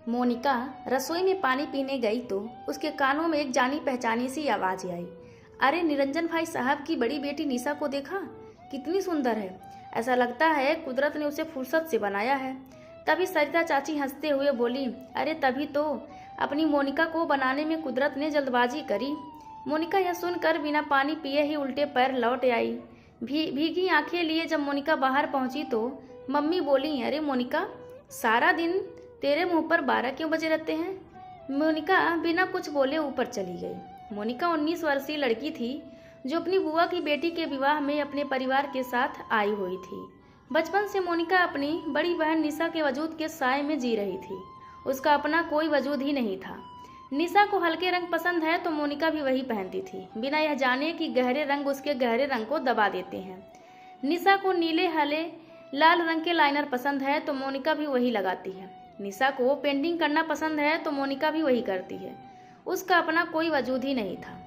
मोनिका रसोई में पानी पीने गई तो उसके कानों में एक जानी पहचानी सी आवाज आई। अरे निरंजन भाई साहब की बड़ी बेटी निशा को देखा, कितनी सुंदर है। ऐसा लगता है कुदरत ने उसे फुर्सत से बनाया है। तभी सरिता चाची हंसते हुए बोली, अरे तभी तो अपनी मोनिका को बनाने में कुदरत ने जल्दबाजी करी। मोनिका यह सुनकर बिना पानी पिए ही उल्टे पैर लौट आई। भीगी आंखें लिए जब मोनिका बाहर पहुंची तो मम्मी बोली, अरे मोनिका, सारा दिन तेरे मुंह पर 12 क्यों बजे रहते हैं। मोनिका बिना कुछ बोले ऊपर चली गई। मोनिका 19 वर्षीय लड़की थी जो अपनी बुआ की बेटी के विवाह में अपने परिवार के साथ आई हुई थी। बचपन से मोनिका अपनी बड़ी बहन निशा के वजूद के साए में जी रही थी। उसका अपना कोई वजूद ही नहीं था। निशा को हल्के रंग पसंद है तो मोनिका भी वही पहनती थी, बिना यह जाने कि गहरे रंग उसके गहरे रंग को दबा देते हैं। निशा को नीले हले लाल रंग के लाइनर पसंद है तो मोनिका भी वही लगाती है। निशा को पेंटिंग करना पसंद है तो मोनिका भी वही करती है। उसका अपना कोई वजूद ही नहीं था।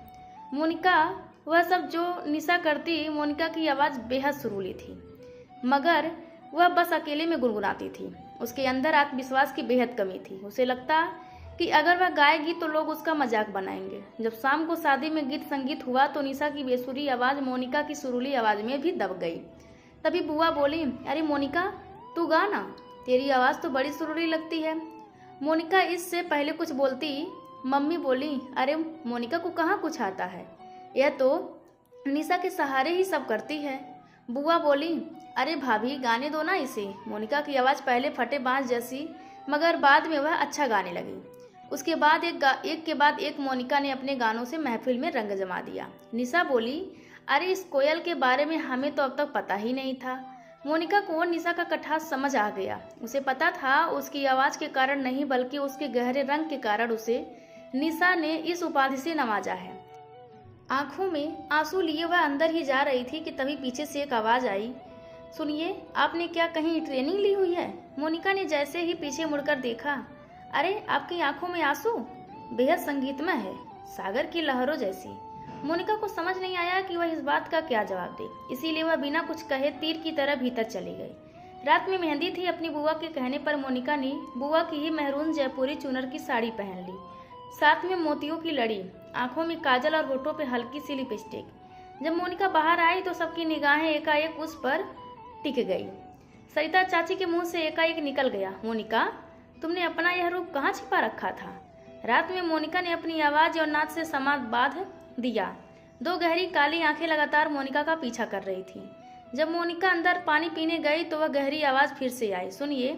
मोनिका वह सब जो निशा करती, मोनिका की आवाज़ बेहद सुरीली थी, मगर वह बस अकेले में गुनगुनाती थी। उसके अंदर आत्मविश्वास की बेहद कमी थी। उसे लगता कि अगर वह गाएगी तो लोग उसका मजाक बनाएंगे। जब शाम को शादी में गीत संगीत हुआ तो निशा की बेसुरी आवाज़ मोनिका की सुरीली आवाज़ में भी दब गई। तभी बुआ बोली, अरे मोनिका, तू गा ना, तेरी आवाज़ तो बड़ी सुरीली लगती है। मोनिका इससे पहले कुछ बोलती, मम्मी बोली, अरे मोनिका को कहाँ कुछ आता है, यह तो निशा के सहारे ही सब करती है। बुआ बोली, अरे भाभी, गाने दो ना इसे। मोनिका की आवाज़ पहले फटे बांस जैसी, मगर बाद में वह अच्छा गाने लगी। उसके बाद एक के बाद एक मोनिका ने अपने गानों से महफिल में रंग जमा दिया। निशा बोली, अरे इस कोयल के बारे में हमें तो अब तक पता ही नहीं था। मोनिका को निशा का कटाक्ष समझ आ गया। उसे पता था उसकी आवाज़ के कारण नहीं बल्कि उसके गहरे रंग के कारण उसे निशा ने इस उपाधि से नवाजा है। आंखों में आंसू लिए वह अंदर ही जा रही थी कि तभी पीछे से एक आवाज़ आई, सुनिए, आपने क्या कहीं ट्रेनिंग ली हुई है। मोनिका ने जैसे ही पीछे मुड़कर देखा, अरे आपकी आंखों में आंसू बेहद संगीतमय है, सागर की लहरों जैसी। मोनिका को समझ नहीं आया कि वह इस बात का क्या जवाब दे, इसीलिए वह बिना कुछ कहे तीर की तरह भीतर चली गई। रात में मेहंदी थी। अपनी बुआ के कहने पर मोनिका ने बुआ की ही मेहरून जयपुरी चुनर की साड़ी पहन ली, साथ में मोतियों की लड़ी, आंखों में काजल और होठों पे हल्की सी लिपस्टिक। जब मोनिका बाहर आई तो सबकी निगाहें एकाएक उस पर टिक गई। सरिता चाची के मुंह से एकाएक निकल गया, मोनिका, तुमने अपना यह रूप कहाँ छिपा रखा था। रात में मोनिका ने अपनी आवाज़ और नाच से समाद बांध दिया। दो गहरी काली आंखें लगातार मोनिका का पीछा कर रही थी। जब मोनिका अंदर पानी पीने गई तो वह गहरी आवाज़ फिर से आई, सुनिए,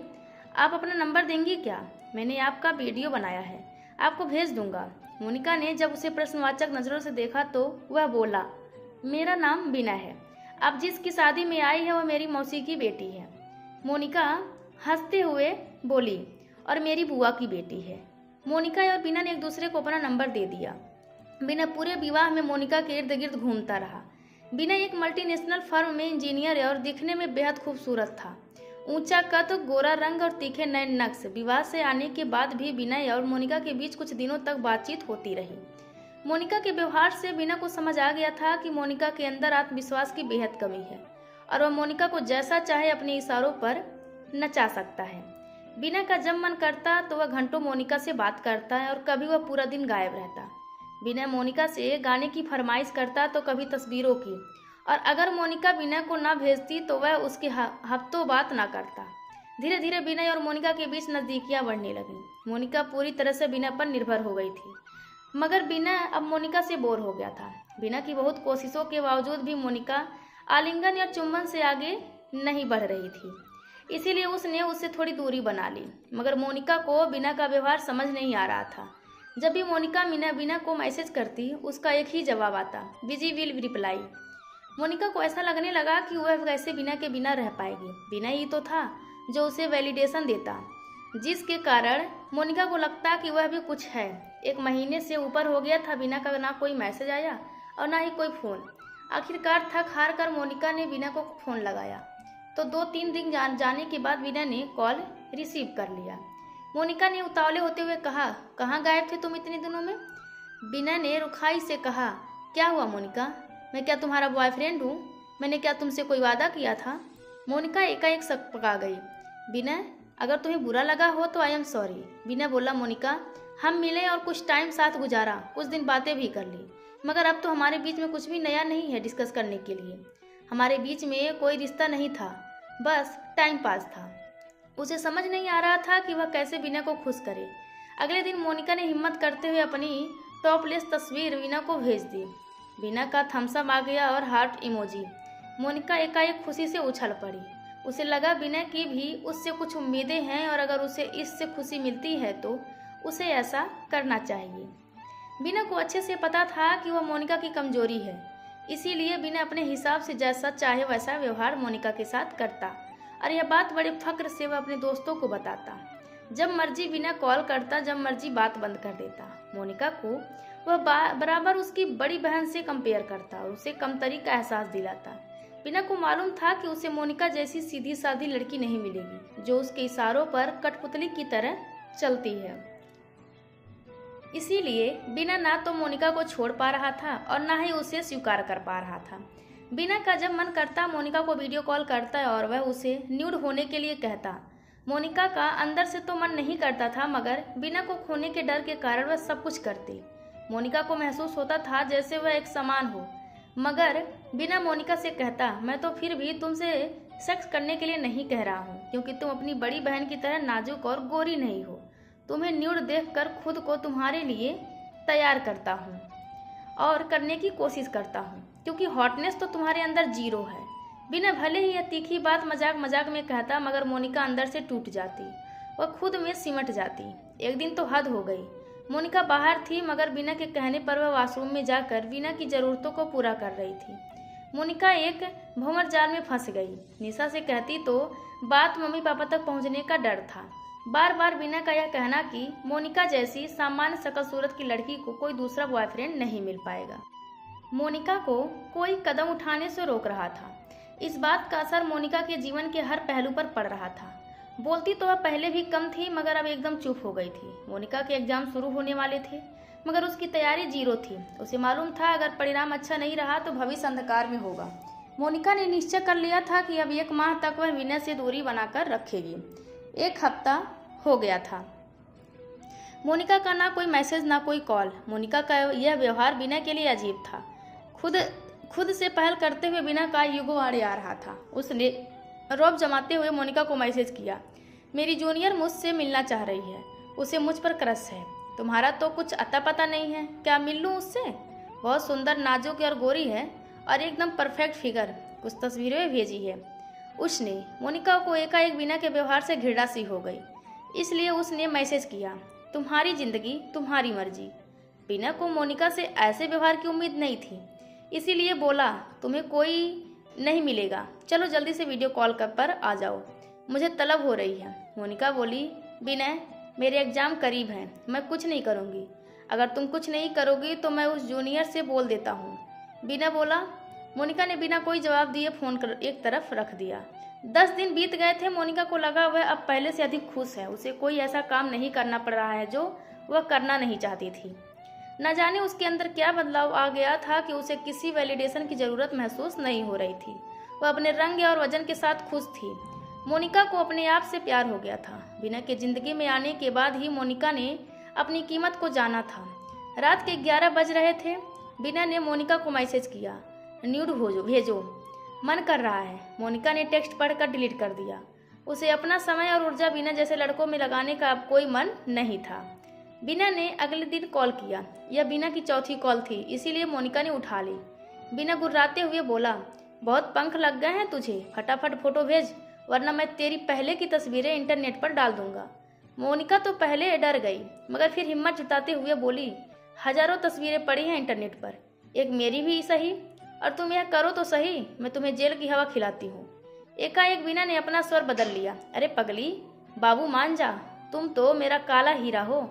आप अपना नंबर देंगी क्या, मैंने आपका वीडियो बनाया है, आपको भेज दूंगा। मोनिका ने जब उसे प्रश्नवाचक नज़रों से देखा तो वह बोला, मेरा नाम बीना है, आप जिसकी शादी में आई है वह मेरी मौसी की बेटी है। मोनिका हंसते हुए बोली, और मेरी बुआ की बेटी है। मोनिका और बीना ने एक दूसरे को अपना नंबर दे दिया। बीना पूरे विवाह में मोनिका के इर्द गिर्द घूमता रहा। बीना एक मल्टीनेशनल फर्म में इंजीनियर है और दिखने में बेहद खूबसूरत था। ऊंचा कद, गोरा रंग और तीखे नए नक्श। विवाह से आने के बाद भी बीना और मोनिका के बीच कुछ दिनों तक बातचीत होती रही। मोनिका के व्यवहार से बीना को समझ आ गया था कि मोनिका के अंदर आत्मविश्वास की बेहद कमी है और वह मोनिका को जैसा चाहे अपने इशारों पर नचा सकता है। बीना का जब मन करता तो वह घंटों मोनिका से बात करता है और कभी वह पूरा दिन गायब रहता। बीना मोनिका से गाने की फरमाइश करता तो कभी तस्वीरों की, और अगर मोनिका बीना को ना भेजती तो वह उसके हफ्तों बात ना करता। धीरे धीरे बीना और मोनिका के बीच नज़दीकियाँ बढ़ने लगीं। मोनिका पूरी तरह से बीना पर निर्भर हो गई थी, मगर बीना अब मोनिका से बोर हो गया था। बीना की बहुत कोशिशों के बावजूद भी मोनिका आलिंगन या चुंबन से आगे नहीं बढ़ रही थी, इसीलिए उसने उससे थोड़ी दूरी बना ली। मगर मोनिका को बीना का व्यवहार समझ नहीं आ रहा था। जब भी मोनिका बीना को मैसेज करती, उसका एक ही जवाब आता, बिजी विल रिप्लाई। मोनिका को ऐसा लगने लगा कि वह कैसे बीना के बिना रह पाएगी। बीना ही तो था जो उसे वैलिडेशन देता, जिसके कारण मोनिका को लगता कि वह भी कुछ है। 1 महीने से ऊपर हो गया था, बीना का ना कोई मैसेज आया और ना ही कोई फ़ोन। आखिरकार थक हार कर मोनिका ने बीना को फ़ोन लगाया तो 2-3 दिन जाने के बाद बीना ने कॉल रिसीव कर लिया। मोनिका ने उतावले होते हुए कहा, कहाँ गायब थे तुम इतने दिनों में। बीना ने रुखाई से कहा, क्या हुआ मोनिका, मैं क्या तुम्हारा बॉयफ्रेंड हूँ, मैंने क्या तुमसे कोई वादा किया था। मोनिका एकाएक सक पका गई। बीना, अगर तुम्हें बुरा लगा हो तो आई एम सॉरी। बिना बोला, मोनिका, हम मिले और कुछ टाइम साथ गुजारा, कुछ दिन बातें भी कर ली, मगर अब तो हमारे बीच में कुछ भी नया नहीं है डिस्कस करने के लिए। हमारे बीच में कोई रिश्ता नहीं था, बस टाइम पास था। उसे समझ नहीं आ रहा था कि वह कैसे बीना को खुश करे। अगले दिन मोनिका ने हिम्मत करते हुए अपनी टॉपलेस तस्वीर बीना को भेज दी। बीना का थम्स अप आ गया और हार्ट इमोजी। मोनिका एकाएक खुशी से उछल पड़ी। उसे लगा बीना की भी उससे कुछ उम्मीदें हैं और अगर उसे इससे खुशी मिलती है तो उसे ऐसा करना चाहिए। बीना को अच्छे से पता था कि वह मोनिका की कमजोरी है, इसीलिए बीना अपने हिसाब से जैसा चाहे वैसा व्यवहार मोनिका के साथ करता और यह बात बड़े फक्र से वह अपने दोस्तों को बताता। जब मर्जी बीना कॉल करता, जब मर्जी बात बंद कर देता। मोनिका को वह बराबर उसकी बड़ी बहन से कंपेयर करता और उसे कमतरी का एहसास दिलाता। बीना को मालूम था कि उसे मोनिका जैसी सीधी साधी लड़की नहीं मिलेगी जो उसके इशारों पर कठपुतली की तरह चलती है। इसीलिए बीना ना तो मोनिका को छोड़ पा रहा था और ना ही उसे स्वीकार कर पा रहा था। बीना का जब मन करता मोनिका को वीडियो कॉल करता और वह उसे न्यूड होने के लिए कहता। मोनिका का अंदर से तो मन नहीं करता था, मगर बीना को खोने के डर के कारण वह सब कुछ करती। मोनिका को महसूस होता था जैसे वह एक समान हो, मगर बिना मोनिका से कहता, मैं तो फिर भी तुमसे सेक्स करने के लिए नहीं कह रहा हूँ, क्योंकि तुम अपनी बड़ी बहन की तरह नाजुक और गोरी नहीं हो। तुम्हें न्यूड देखकर खुद को तुम्हारे लिए तैयार करता हूँ और करने की कोशिश करता हूँ, क्योंकि हॉटनेस तो तुम्हारे अंदर जीरो है। बिना भले ही यह तीखी बात मजाक मजाक में कहता, मगर मोनिका अंदर से टूट जाती, वह खुद में सिमट जाती। एक दिन तो हद हो गई। मोनिका बाहर थी, मगर बिना के कहने पर वह वॉशरूम में जाकर बिना की ज़रूरतों को पूरा कर रही थी। मोनिका एक भंवर जाल में फंस गई। निशा से कहती तो बात मम्मी पापा तक पहुंचने का डर था। बार बार बिना का यह कहना कि मोनिका जैसी सामान्य शकल सूरत की लड़की को कोई दूसरा बॉयफ्रेंड नहीं मिल पाएगा, मोनिका को कोई कदम उठाने से रोक रहा था। इस बात का असर मोनिका के जीवन के हर पहलू पर पड़ रहा था। बोलती तो वह पहले भी कम थी, मगर अब एकदम चुप हो गई थी। मोनिका के एग्जाम शुरू होने वाले थे, मगर उसकी तैयारी जीरो थी। उसे मालूम था अगर परिणाम अच्छा नहीं रहा तो भविष्य अंधकार में होगा। मोनिका ने निश्चय कर लिया था कि अब 1 माह तक वह विनय से दूरी बनाकर रखेगी। 1 हफ्ता हो गया था। मोनिका का ना कोई मैसेज ना कोई कॉल। मोनिका का यह व्यवहार बिना के लिए अजीब था। खुद से पहल करते हुए बिना का युगो आड़े आ रहा था। उसने रौब जमाते हुए मोनिका को मैसेज किया, मेरी जूनियर मुझसे मिलना चाह रही है, उसे मुझ पर क्रश है। तुम्हारा तो कुछ अता पता नहीं है, क्या मिल लूँ उससे? बहुत सुंदर, नाजुक और गोरी है और एकदम परफेक्ट फिगर। कुछ तस्वीरें भेजी है उसने। मोनिका को एकाएक बिना के व्यवहार से घृणा सी हो गई, इसलिए उसने मैसेज किया, तुम्हारी जिंदगी तुम्हारी मर्जी। बिना को मोनिका से ऐसे व्यवहार की उम्मीद नहीं थी, इसीलिए बोला, तुम्हें कोई नहीं मिलेगा, चलो जल्दी से वीडियो कॉल पर आ जाओ, मुझे तलब हो रही है। मोनिका बोली, विनय मेरे एग्जाम करीब हैं, मैं कुछ नहीं करूँगी। अगर तुम कुछ नहीं करोगी तो मैं उस जूनियर से बोल देता हूँ। बिना बोला। मोनिका ने बिना कोई जवाब दिए फ़ोन कर एक तरफ रख दिया। 10 दिन बीत गए थे। मोनिका को लगा वह अब पहले से अधिक खुश है। उसे कोई ऐसा काम नहीं करना पड़ रहा है जो वह करना नहीं चाहती थी। न जाने उसके अंदर क्या बदलाव आ गया था कि उसे किसी वैलिडेशन की ज़रूरत महसूस नहीं हो रही थी। वह अपने रंग और वजन के साथ खुश थी। मोनिका को अपने आप से प्यार हो गया था। बिना के ज़िंदगी में आने के बाद ही मोनिका ने अपनी कीमत को जाना था। रात के 11 बज रहे थे। बिना ने मोनिका को मैसेज किया, न्यूड भेजो, मन कर रहा है। मोनिका ने टेक्स्ट पढ़कर डिलीट कर दिया। उसे अपना समय और ऊर्जा बिना जैसे लड़कों में लगाने का अब कोई मन नहीं था। बिना ने अगले दिन कॉल किया। यह बिना की चौथी कॉल थी, इसीलिए मोनिका ने उठा ली। बिना गुर्राते हुए बोला, बहुत पंख लग गए हैं तुझे, फटाफट फोटो भेज, वरना मैं तेरी पहले की तस्वीरें इंटरनेट पर डाल दूंगा। मोनिका तो पहले डर गई, मगर फिर हिम्मत जुटाते हुए बोली, हजारों तस्वीरें पड़ी हैं इंटरनेट पर, एक मेरी भी सही, और तुम यह करो तो सही, मैं तुम्हें जेल की हवा खिलाती हूँ। एकाएक बिना ने अपना स्वर बदल लिया, अरे पगली, बाबू मान जा, तुम तो मेरा काला हीरा हो।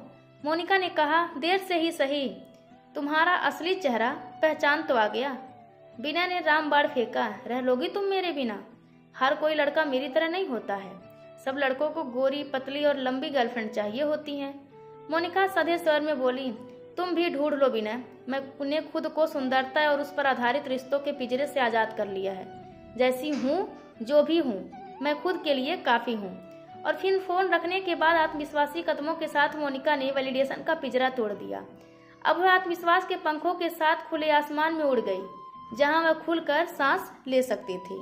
मोनिका ने कहा, देर से ही सही, तुम्हारा असली चेहरा पहचान तो आ गया। बिना ने रामबाण फेंका, रह लोगी तुम मेरे बिना? हर कोई लड़का मेरी तरह नहीं होता है, सब लड़कों को गोरी, पतली और लंबी गर्लफ्रेंड चाहिए होती हैं। मोनिका सधे स्वर में बोली, तुम भी ढूंढ लो बिना, मैंने खुद को सुंदरता और उस पर आधारित रिश्तों के पिंजरे से आज़ाद कर लिया है। जैसी हूँ, जो भी हूँ, मैं खुद के लिए काफ़ी हूँ। और फिर फोन रखने के बाद आत्मविश्वासी कदमों के साथ मोनिका ने वैलिडेशन का पिंजरा तोड़ दिया। अब वह आत्मविश्वास के पंखों के साथ खुले आसमान में उड़ गई, जहां वह खुलकर सांस ले सकती थी।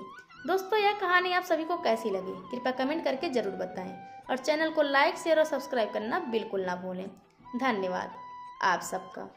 दोस्तों, यह कहानी आप सभी को कैसी लगी कृपया कमेंट करके जरूर बताएं और चैनल को लाइक, शेयर और सब्सक्राइब करना बिल्कुल ना भूलें। धन्यवाद आप सबका।